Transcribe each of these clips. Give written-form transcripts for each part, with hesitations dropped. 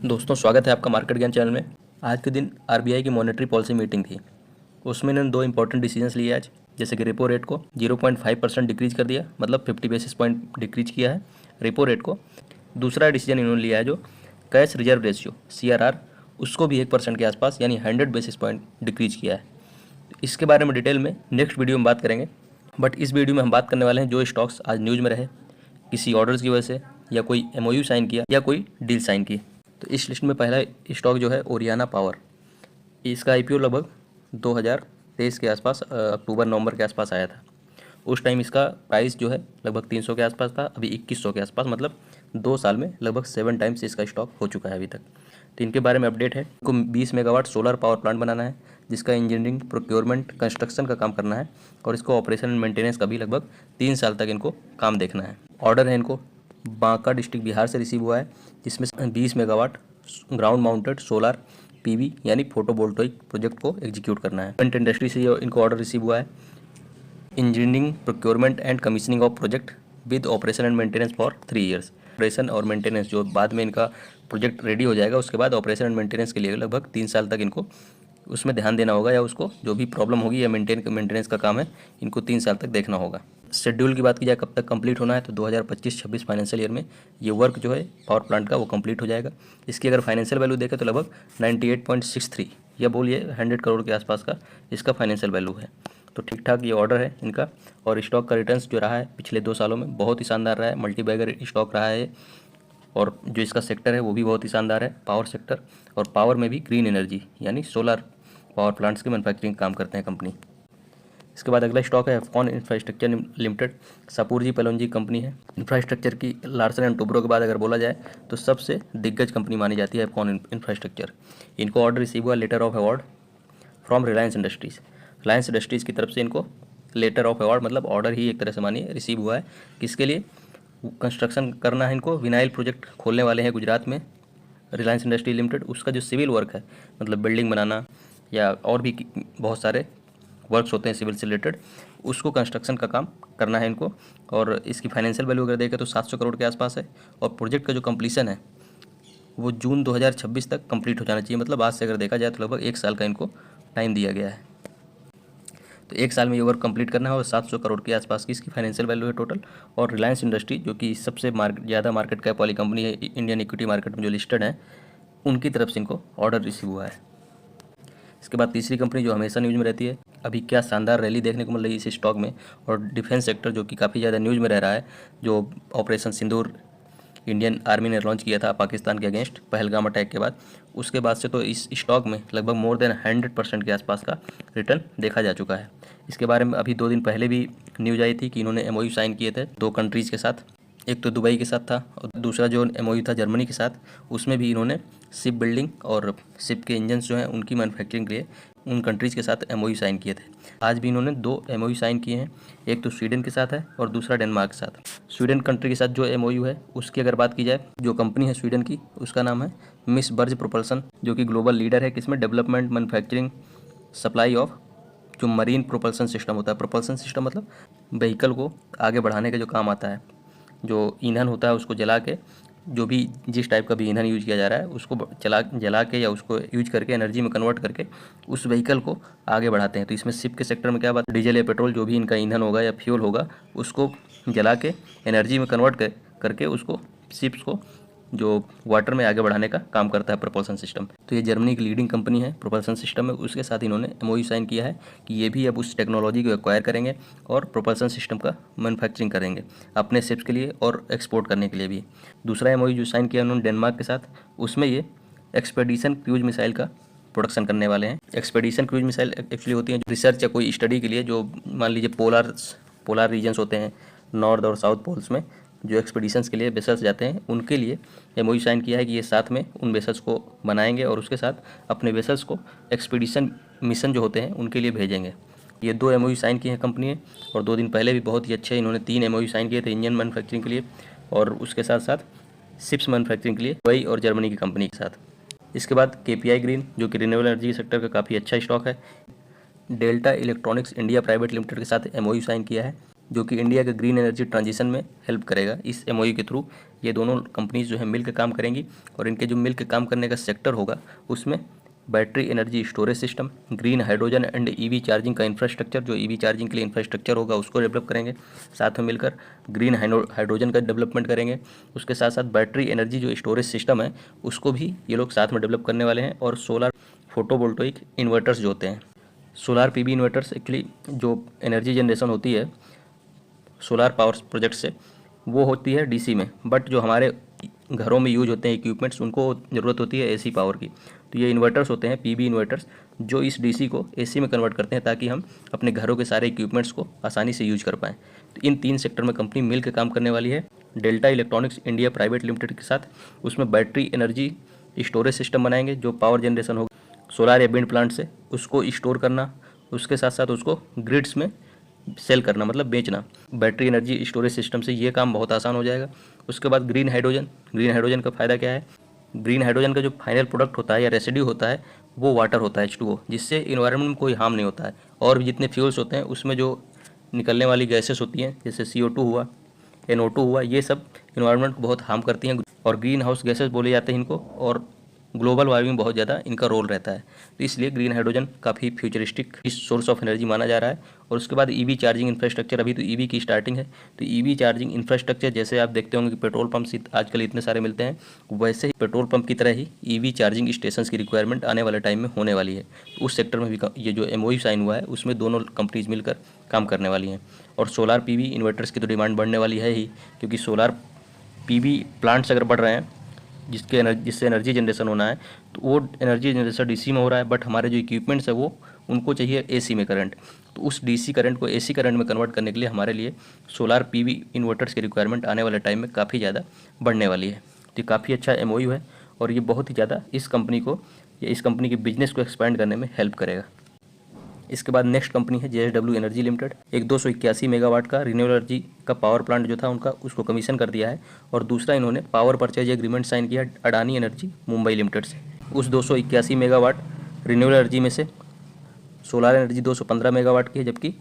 दोस्तों स्वागत है आपका मार्केट ज्ञान चैनल में। आज के दिन आरबीआई की मॉनेटरी पॉलिसी मीटिंग थी। उसमें इन्होंने दो इंपॉर्टेंट डिसीजंस लिए आज, जैसे कि रेपो रेट को 0.5% डिक्रीज कर दिया, मतलब 50 बेसिस पॉइंट डिक्रीज किया है रेपो रेट को। दूसरा डिसीजन इन्होंने लिया है जो कैश रिजर्व रेशियो CRR, उसको भी 1% के आसपास यानी 100 बेसिस पॉइंट डिक्रीज किया है। इसके बारे में डिटेल में नेक्स्ट वीडियो में बात करेंगे, बट इस वीडियो में हम बात करने वाले हैं जो स्टॉक्स आज न्यूज़ में रहे किसी ऑर्डर्स की वजह से, या कोई MOU साइन किया, या कोई डील साइन की। तो इस लिस्ट में पहला स्टॉक जो है ओरियाना पावर। इसका IPO लगभग 2023 के आसपास, अक्टूबर नवंबर के आसपास आया था। उस टाइम इसका प्राइस जो है लगभग 300 के आसपास था, अभी 2100 के आसपास, मतलब 2 साल में लगभग 7 टाइम्स इसका स्टॉक हो चुका है अभी तक। तो इनके बारे में अपडेट है। इनको 20 मेगावाट सोलर पावर प्लांट बनाना है, जिसका इंजीनियरिंग, प्रोक्योरमेंट, कंस्ट्रक्शन का काम करना है, और इसको ऑपरेशन एंड मेंटेनेंस का भी लगभग 3 साल तक इनको काम देखना है। ऑर्डर है इनको बांका डिस्ट्रिक्ट बिहार से रिसीव हुआ है, जिसमें 20 megawatt ground mounted solar PV यानी फोटोवोल्टाइक प्रोजेक्ट को एग्जीक्यूट करना है। पेंट इंडस्ट्री से इनको ऑर्डर रिसीव हुआ है engineering, procurement and commissioning of project with operation and maintenance for 3 years. Operation और मेंटेनेंस जो बाद में इनका प्रोजेक्ट रेडी हो जाएगा, उसके बाद ऑपरेशन एंड मेंटेनेंस के लिए लगभग 3 साल तक इनको उसमें ध्यान देना होगा, या उसको जो भी प्रॉब्लम होगी या मेंटेनेंस का काम है इनको 3 साल तक देखना होगा। शेड्यूल की बात की जाए कब तक कंप्लीट होना है, तो 2025-26 फाइनेंशियल ईयर में ये वर्क जो है पावर प्लांट का वो कंप्लीट हो जाएगा। इसकी अगर फाइनेंशियल वैल्यू देखें तो लगभग 98.63 या बोलिए 100 करोड़ के आसपास का इसका फाइनेंशियल वैल्यू है। तो ठीक ठाक ये ऑर्डर है इनका। और स्टॉक का रिटर्न्स जो रहा है पिछले 2 सालों में बहुत ही शानदार रहा है, मल्टी बैगर स्टॉक रहा है। और जो इसका सेक्टर है वो भी बहुत ही शानदार है, पावर सेक्टर। और पावर में भी ग्रीन एनर्जी यानी सोलर पावर प्लांट्स की मैन्युफैक्चरिंग काम करते हैं कंपनी। इसके बाद अगला स्टॉक है Afcons infrastructure limited. Shapoorji Pallonji company है। इंफ्रास्ट्रक्चर की लार्सन एंड टुब्रो के बाद अगर बोला जाए तो सबसे दिग्गज कंपनी मानी जाती है एफकॉन इंफ्रास्ट्रक्चर। इनको ऑर्डर रिसीव हुआ letter of award from Reliance Industries. Reliance Industries की तरफ से इनको लेटर ऑफ अवार्ड, मतलब ऑर्डर ही एक तरह से मानिए, रिसीव हुआ है। किसके लिए? कंस्ट्रक्शन करना है इनको, विनाइल प्रोजेक्ट खोलने वाले हैं गुजरात में रिलायंस इंडस्ट्री लिमिटेड। उसका जो सिविल वर्क है, मतलब बिल्डिंग बनाना या और भी बहुत सारे वर्क्स होते हैं सिविल से रिलेटेड, उसको कंस्ट्रक्शन का काम करना है इनको। और इसकी फाइनेंशियल वैल्यू अगर देखें तो 700 करोड़ के आसपास है। और प्रोजेक्ट का जो कंप्लीशन है वो जून 2026 तक कंप्लीट हो जाना चाहिए, मतलब आज से अगर देखा जाए तो लगभग 1 साल का इनको टाइम दिया गया है। तो 1 साल में ये वर्क कंप्लीट करना है, और 700 करोड़ के आसपास की इसकी फाइनेंशियल वैल्यू है टोटल। और रिलायंस इंडस्ट्री जो कि सबसे ज़्यादा मार्केट कैप वाली कंपनी है इंडियन इक्विटी मार्केट में जो लिस्टेड है, उनकी तरफ से इनको ऑर्डर रिसीव हुआ है। इसके बाद तीसरी कंपनी जो हमेशा न्यूज़ में रहती है, अभी क्या शानदार रैली देखने को मिल रही है इस स्टॉक में, और डिफेंस सेक्टर जो कि काफ़ी ज़्यादा न्यूज़ में रह रहा है, जो ऑपरेशन सिंदूर इंडियन आर्मी ने लॉन्च किया था पाकिस्तान के अगेंस्ट पहलगाम अटैक के बाद, उसके बाद से तो इस स्टॉक में लगभग मोर देन 100% के आसपास का रिटर्न देखा जा चुका है। इसके बारे में अभी 2 दिन पहले भी न्यूज़ आई थी कि इन्होंने MOU साइन किए थे 2 कंट्रीज़ के साथ। एक तो दुबई के साथ था, और दूसरा जो MOU था जर्मनी के साथ, उसमें भी इन्होंने शिप बिल्डिंग और शिप के इंजन्स जो हैं उनकी मैन्युफैक्चरिंग के लिए उन कंट्रीज़ के साथ MOU साइन किए थे। आज भी इन्होंने 2 MOU साइन किए हैं, एक तो स्वीडन के साथ है और दूसरा डेनमार्क के साथ। स्वीडन कंट्री के साथ जो MOU है उसकी अगर बात की जाए, जो कंपनी है स्वीडन की उसका नाम है मिस बर्ज प्रोपल्सन, जो कि ग्लोबल लीडर है किसमें, डेवलपमेंट, मैन्युफैक्चरिंग, सप्लाई ऑफ जो मरीन प्रोपल्सन सिस्टम होता है। प्रोपल्सन सिस्टम मतलब व्हीकल को आगे बढ़ाने का जो काम आता है, जो ईंधन होता है उसको जला के, जो भी जिस टाइप का भी ईंधन यूज किया जा रहा है उसको जला के या उसको यूज करके एनर्जी में कन्वर्ट करके उस व्हीकल को आगे बढ़ाते हैं। तो इसमें शिप के सेक्टर में क्या बात, डीजल या पेट्रोल जो भी इनका ईंधन होगा या फ्यूल होगा उसको जला के एनर्जी में कन्वर्ट करके उसको शिप्स को जो वाटर में आगे बढ़ाने का काम करता है प्रोपल्सन सिस्टम। तो ये जर्मनी की लीडिंग कंपनी है प्रोपल्सन सिस्टम में। उसके साथ इन्होंने MOU साइन किया है कि ये भी अब उस टेक्नोलॉजी को एक्वायर करेंगे और प्रोपल्सन सिस्टम का मैन्युफैक्चरिंग करेंगे अपने शिप्स के लिए और एक्सपोर्ट करने के लिए भी। दूसरा MOU जो साइन किया उन्होंने डेनमार्क के साथ, उसमें ये एक्सपेडिशन क्रूज मिसाइल का प्रोडक्शन करने वाले हैं। एक्सपेडिशन क्रूज मिसाइल एक्चुअली होती है रिसर्च या कोई स्टडी के लिए, जो मान लीजिए पोलर रीजन्स होते हैं नॉर्थ और साउथ पोल्स में, जो एक्सपेडिशंस के लिए वेसल्स जाते हैं, उनके लिए MOU साइन किया है कि ये साथ में उन वेसल्स को बनाएंगे और उसके साथ अपने वेसल्स को एक्सपेडिशन मिशन जो होते हैं उनके लिए भेजेंगे। ये 2 MOU साइन किए हैं कंपनी ने। और 2 दिन पहले भी बहुत ही अच्छे इन्होंने 3 MOU साइन किए थे इंजन मैन्युफैक्चरिंग के लिए, और उसके साथ साथ शिप्स मैन्युफैक्चरिंग के लिए दुबई और जर्मनी की कंपनी के साथ। इसके बाद KPI ग्रीन जो कि रिन्यूएबल एनर्जी सेक्टर का काफ़ी अच्छा स्टॉक है, delta electronics India private limited के साथ MOU साइन किया है। जो कि इंडिया के ग्रीन एनर्जी ट्रांजिशन में हेल्प करेगा। इस एमओयू के थ्रू ये दोनों कंपनीज जो है मिल के काम करेंगी और इनके जो मिल के काम करने का सेक्टर होगा उसमें battery energy storage system, green hydrogen and EV charging का इंफ्रास्ट्रक्चर, जो ईवी चार्जिंग के लिए इंफ्रास्ट्रक्चर होगा उसको डेवलप करेंगे। साथ में मिलकर ग्रीन हाइड्रोजन का डेवलपमेंट करेंगे। उसके साथ साथ बैटरी एनर्जी जो स्टोरेज सिस्टम है उसको भी ये लोग साथ में डेवलप करने वाले हैं। और सोलर फोटोवोल्टोइक इन्वर्टर्स जो होते हैं, सोलार पीवी इन्वर्टर्स, एक्चुअली जो एनर्जी जनरेशन होती है सोलार पावर प्रोजेक्ट से वो होती है डीसी में, बट जो हमारे घरों में यूज होते हैं इक्विपमेंट्स उनको ज़रूरत होती है एसी पावर की। तो ये इन्वर्टर्स होते हैं पीवी इन्वर्टर्स जो इस डीसी को एसी में कन्वर्ट करते हैं ताकि हम अपने घरों के सारे इक्विपमेंट्स को आसानी से यूज कर पाएँ। तो इन 3 सेक्टर में कंपनी मिल के काम करने वाली है delta electronics India private limited के साथ। उसमें बैटरी एनर्जी स्टोरेज सिस्टम बनाएंगे, जो पावर जनरेशन होगा सोलार या विंड प्लांट से उसको स्टोर करना, उसके साथ साथ उसको ग्रिड्स में सेल करना मतलब बेचना। बैटरी एनर्जी स्टोरेज सिस्टम से ये काम बहुत आसान हो जाएगा। उसके बाद ग्रीन हाइड्रोजन का फ़ायदा क्या है? ग्रीन हाइड्रोजन का जो फाइनल प्रोडक्ट होता है या रेसिड्यू होता है वो वाटर होता है H2O, जिससे इन्वायरमेंट में कोई हार्म नहीं होता है। और भी जितने फ्यूल्स होते हैं उसमें जो निकलने वाली गैसेस होती हैं जैसे CO2 हुआ, NO2 हुआ, ये सब इन्वायरमेंट को बहुत हार्म करती हैं और ग्रीन हाउस गैसेस बोले जाते हैं इनको, और ग्लोबल वार्मिंग बहुत ज़्यादा इनका रोल रहता है। तो इसलिए ग्रीन हाइड्रोजन काफ़ी फ्यूचरिस्टिक सोर्स ऑफ एनर्जी माना जा रहा है। और उसके बाद ईवी चार्जिंग इंफ्रास्ट्रक्चर, अभी तो ईवी की स्टार्टिंग है, तो ईवी चार्जिंग इंफ्रास्ट्रक्चर जैसे आप देखते होंगे कि पेट्रोल पंप आजकल इतने सारे मिलते हैं, वैसे ही पेट्रोल पंप की तरह ही ईवी चार्जिंग स्टेशन की रिक्वायरमेंट आने वाले टाइम में होने वाली है। तो उस सेक्टर में भी ये जो एमओयू साइन हुआ है उसमें दोनों कंपनीज मिलकर काम करने वाली हैं। और सोलार पीवी इन्वर्टर्स की तो डिमांड बढ़ने वाली है ही, क्योंकि सोलार पीवी प्लांट्स अगर बढ़ रहे हैं जिससे एनर्जी जनरेशन होना है, तो वो एनर्जी जनरेशन डीसी में हो रहा है, बट हमारे जो इक्विपमेंट्स है वो उनको चाहिए एसी में करंट। तो उस डीसी करंट को एसी करंट में कन्वर्ट करने के लिए हमारे लिए सोलार पीवी इन्वर्टर्स की रिक्वायरमेंट आने वाले टाइम में काफ़ी ज़्यादा बढ़ने वाली है। तो काफ़ी अच्छा एमओयू है और ये बहुत ही ज़्यादा इस कंपनी के बिजनेस को एक्सपेंड करने में हेल्प करेगा। इसके बाद नेक्स्ट कंपनी है JSW एनर्जी लिमिटेड। एक 281 मेगावाट का रिन्यूएबल एनर्जी का पावर प्लांट जो था उनका उसको कमीशन कर दिया है। और दूसरा इन्होंने पावर परचेज एग्रीमेंट साइन किया अडानी एनर्जी मुंबई लिमिटेड से। उस 281 मेगावाट रिन्यूएबल एनर्जी में से सोलर एनर्जी 215 मेगावाट की है, जबकि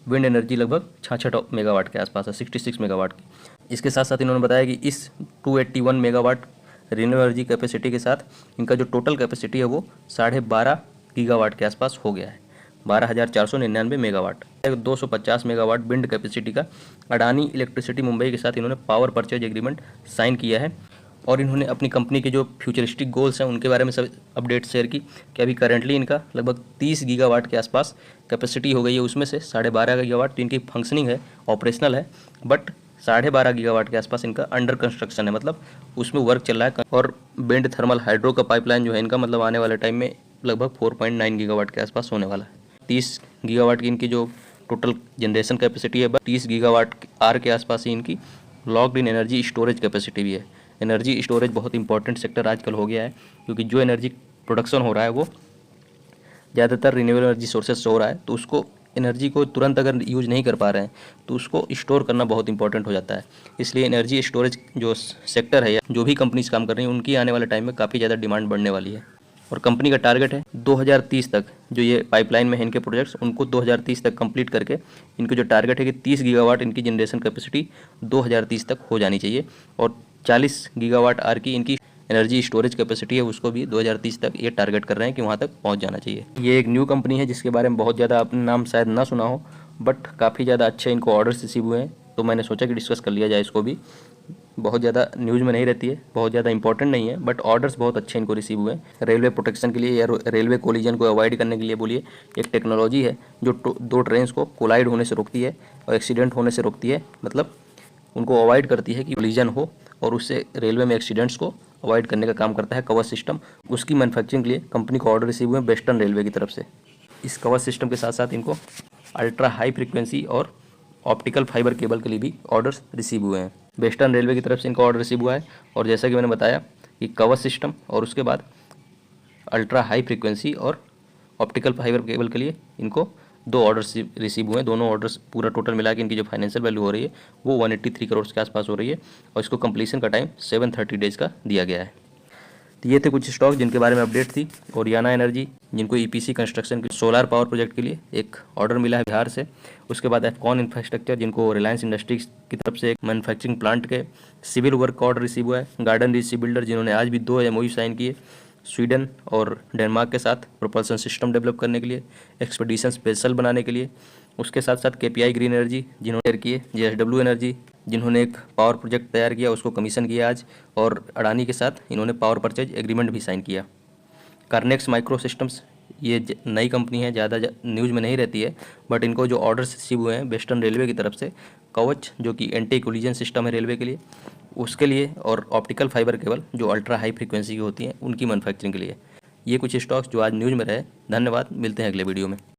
विंड एनर्जी लगभग 66 मेगावाट के आसपास है, 66 मेगावाट की। इसके साथ साथ इन्होंने बताया कि इस 281 मेगावाट रिन्यूएबल एनर्जी कैपेसिटी के साथ इनका जो टोटल कैपेसिटी है वो 12.5 गीगावाट के आसपास हो गया है, 12,499 मेगावाट। 250 मेगावाट विंड कैपेसिटी का अडानी इलेक्ट्रिसिटी मुंबई के साथ इन्होंने पावर परचेज एग्रीमेंट साइन किया है। और इन्होंने अपनी कंपनी के जो फ्यूचरिस्टिक गोल्स हैं उनके बारे में सब अपडेट शेयर की कि अभी करंटली इनका लगभग 30 गीगावाट के आसपास कैपेसिटी हो गई है, उसमें से 12.5 गीगावाट तो इनकी फंक्शनिंग है, ऑपरेशनल है, बट 12.5 गीगावाट के आसपास इनका अंडर कंस्ट्रक्शन है, मतलब उसमें वर्क चल रहा है। और विंड थर्मल हाइड्रो का पाइपलाइन जो है इनका मतलब आने वाले टाइम में लगभग 4.9 गीगावाट के आसपास होने वाला है। 30 गीगावाट की इनकी जो टोटल जनरेशन कैपेसिटी है, 30 गीगावाट आर के आसपास ही इनकी locked in energy storage capacity भी है। एनर्जी स्टोरेज बहुत इंपॉर्टेंट सेक्टर आजकल हो गया है, क्योंकि जो एनर्जी प्रोडक्शन हो रहा है वो ज़्यादातर रिन्यूएबल एनर्जी सोर्सेज से हो रहा है, तो उसको एनर्जी को तुरंत अगर यूज नहीं कर पा रहे हैं तो उसको स्टोर करना बहुत इंपॉर्टेंट हो जाता है। इसलिए एनर्जी स्टोरेज जो सेक्टर है या जो भी कंपनीज काम कर रही हैं उनकी आने वाले टाइम में काफ़ी ज़्यादा डिमांड बढ़ने वाली है। और कंपनी का टारगेट है 2030 तक, जो ये पाइपलाइन में है इनके प्रोजेक्ट्स उनको 2030 तक कंप्लीट करके इनको जो टारगेट है कि 30 गीगावाट इनकी जनरेशन कैपेसिटी 2030 तक हो जानी चाहिए। और 40 गीगावाट आर की इनकी एनर्जी स्टोरेज कैपेसिटी है, उसको भी 2030 तक ये टारगेट कर रहे हैं कि वहाँ तक पहुँच जाना चाहिए। ये एक न्यू कंपनी है जिसके बारे में बहुत ज़्यादा आपने नाम शायद ना सुना हो, बट काफ़ी ज़्यादा अच्छे इनको ऑर्डर्स रिसीव हुए हैं, तो मैंने सोचा कि डिस्कस कर लिया जाए इसको भी। बहुत ज़्यादा न्यूज़ में नहीं रहती है, बहुत ज़्यादा इंपॉर्टेंट नहीं है, बट ऑर्डर्स बहुत अच्छे इनको रिसीव हुए हैं। रेलवे प्रोटेक्शन के लिए या रेलवे कोलिजन को अवॉइड करने के लिए बोलिए, एक टेक्नोलॉजी है जो दो ट्रेन्स को कोलाइड होने से रोकती है और एक्सीडेंट होने से रोकती है, मतलब उनको अवॉइड करती है कि कोलिजन हो, और उससे रेलवे में एक्सीडेंट्स को अवॉइड करने का काम करता है कवच सिस्टम। उसकी मैन्युफैक्चरिंग के लिए कंपनी को ऑर्डर रिसीव हुए वेस्टर्न रेलवे की तरफ से। इस कवच सिस्टम के साथ साथ इनको अल्ट्रा हाई फ्रीक्वेंसी और ऑप्टिकल फाइबर केबल के लिए भी ऑर्डर्स रिसीव हुए हैं। वेस्टर्न रेलवे की तरफ से इनका ऑर्डर रिसीव हुआ है, और जैसा कि मैंने बताया कि कवच सिस्टम और उसके बाद अल्ट्रा हाई फ्रीक्वेंसी और ऑप्टिकल फाइबर केबल के लिए इनको 2 ऑर्डर्स रिसीव हुए हैं। दोनों ऑर्डर्स पूरा टोटल मिला के इनकी जो फाइनेंशियल वैल्यू हो रही है वो 183 करोड़ के आसपास हो रही है, और इसको कंप्लीशन का टाइम 730 डेज़ का दिया गया है। तो ये थे कुछ स्टॉक जिनके बारे में अपडेट थी। ओरियाना एनर्जी, जिनको ईपीसी कंस्ट्रक्शन के सोलार पावर प्रोजेक्ट के लिए एक ऑर्डर मिला है बिहार से। उसके बाद एफकॉन इंफ्रास्ट्रक्चर, जिनको रिलायंस इंडस्ट्रीज की तरफ से एक मैन्युफैक्चरिंग प्लांट के सिविल वर्क का ऑर्डर रिसीव हुआ है। गार्डन रीच बिल्डर, जिन्होंने आज भी 2 MOU साइन किए स्वीडन और डेनमार्क के साथ प्रोपल्सन सिस्टम डेवलप करने के लिए, एक्सपेडिशन स्पेशल बनाने के लिए। उसके साथ साथ KPI ग्रीन एनर्जी, जिन्होंने तैयार किए। JSW एनर्जी, जिन्होंने एक पावर प्रोजेक्ट तैयार किया, उसको कमीशन किया आज। और अडानी के साथ इन्होंने पावर परचेज एग्रीमेंट भी साइन किया। कार्नेक्स माइक्रो सिस्टम्स, ये नई कंपनी है, ज़्यादा न्यूज़ में नहीं रहती है, बट इनको जो ऑर्डर्स रिसीव हुए हैं वेस्टर्न रेलवे की तरफ से, कवच जो कि एंटी कोलिजन सिस्टम है रेलवे के लिए, उसके लिए, और ऑप्टिकल फाइबर केबल जो अल्ट्रा हाई फ्रीक्वेंसी की होती हैं उनकी मैन्युफैक्चरिंग के लिए। ये कुछ स्टॉक्स जो आज न्यूज़ में रहे। धन्यवाद, मिलते हैं अगले वीडियो में।